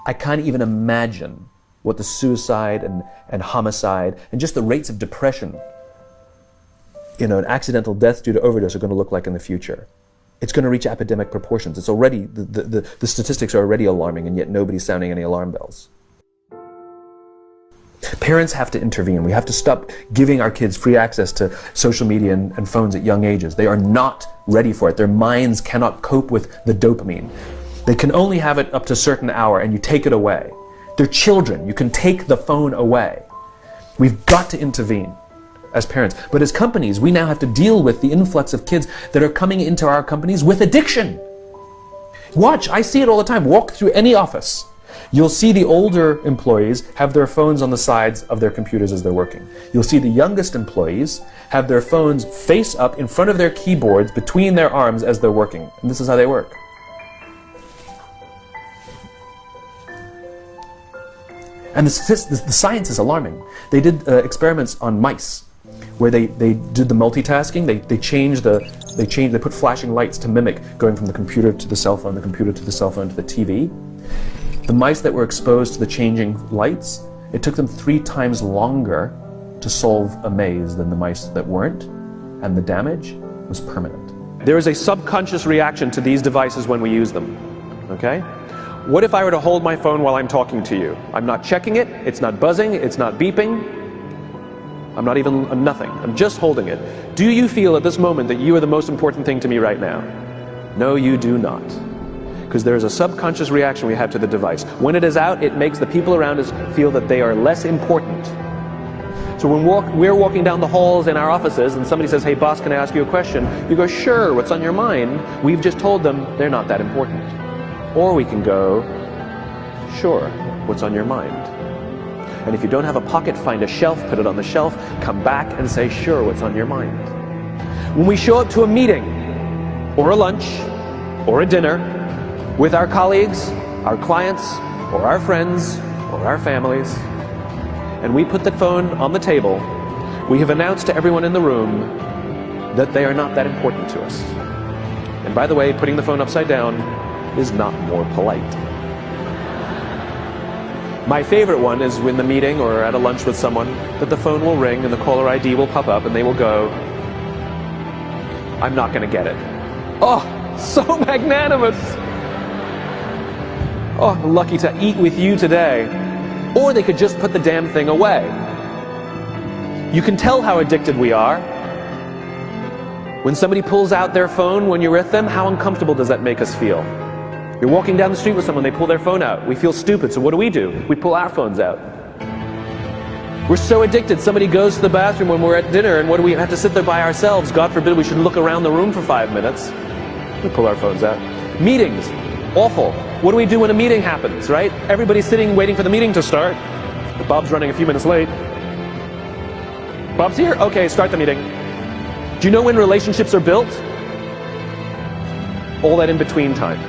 I can't even imagine what the suicide and homicide and just the rates of depression, an accidental death due to overdose are going to look like in the future. It's going to reach epidemic proportions. It's already, the statistics are already alarming, and yet nobody's sounding any alarm bells. Parents have to intervene. We have to stop giving our kids free access to social media and phones at young ages. They are not ready for it. Their minds cannot cope with the dopamine. They can only have it up to a certain hour, and you take it away. They're children. You can take the phone away. We've got to intervene as parents. But as companies, we now have to deal with the influx of kids that are coming into our companies with addiction. Watch, I see it all the time. Walk through any office. You'll see the older employees have their phones on the sides of their computers as they're working. You'll see the youngest employees have their phones face up in front of their keyboards between their arms as they're working. And this is how they work. And the science is alarming. They did experiments on mice where they did the multitasking. They put flashing lights to mimic going from the computer to the cell phone, the computer to the cell phone to the TV. The mice that were exposed to the changing lights, it took them 3 times longer to solve a maze than the mice that weren't, and the damage was permanent. There is a subconscious reaction to these devices when we use them, okay? What if I were to hold my phone while I'm talking to you? I'm not checking it, it's not buzzing, it's not beeping, I'm nothing, I'm just holding it. Do you feel at this moment that you are the most important thing to me right now? No, you do not. Because there is a subconscious reaction we have to the device. When it is out, it makes the people around us feel that they are less important. So when we're walking down the halls in our offices and somebody says, hey boss, can I ask you a question? You go, sure, what's on your mind? We've just told them they're not that important. Or we can go, sure, what's on your mind? And if you don't have a pocket, find a shelf, put it on the shelf, come back and say, sure, what's on your mind? When we show up to a meeting, or a lunch, or a dinner, with our colleagues, our clients, or our friends, or our families, and we put the phone on the table, we have announced to everyone in the room that they are not that important to us. And by the way, putting the phone upside down is not more polite. My favorite one is when the meeting or at a lunch with someone that the phone will ring and the caller ID will pop up and they will go, I'm not going to get it. Oh, so magnanimous. Oh, lucky to eat with you today. Or they could just put the damn thing away. You can tell how addicted we are. When somebody pulls out their phone when you're with them, how uncomfortable does that make us feel? You're walking down the street with someone, they pull their phone out. We feel stupid, so what do? We pull our phones out. We're so addicted. Somebody goes to the bathroom when we're at dinner, and what do we have to sit there by ourselves? God forbid we should look around the room for 5 minutes. We pull our phones out. Meetings, awful. What do we do when a meeting happens, right? Everybody's sitting waiting for the meeting to start. Bob's running a few minutes late. Bob's here? Okay, start the meeting. Do you know when relationships are built? All that in between time.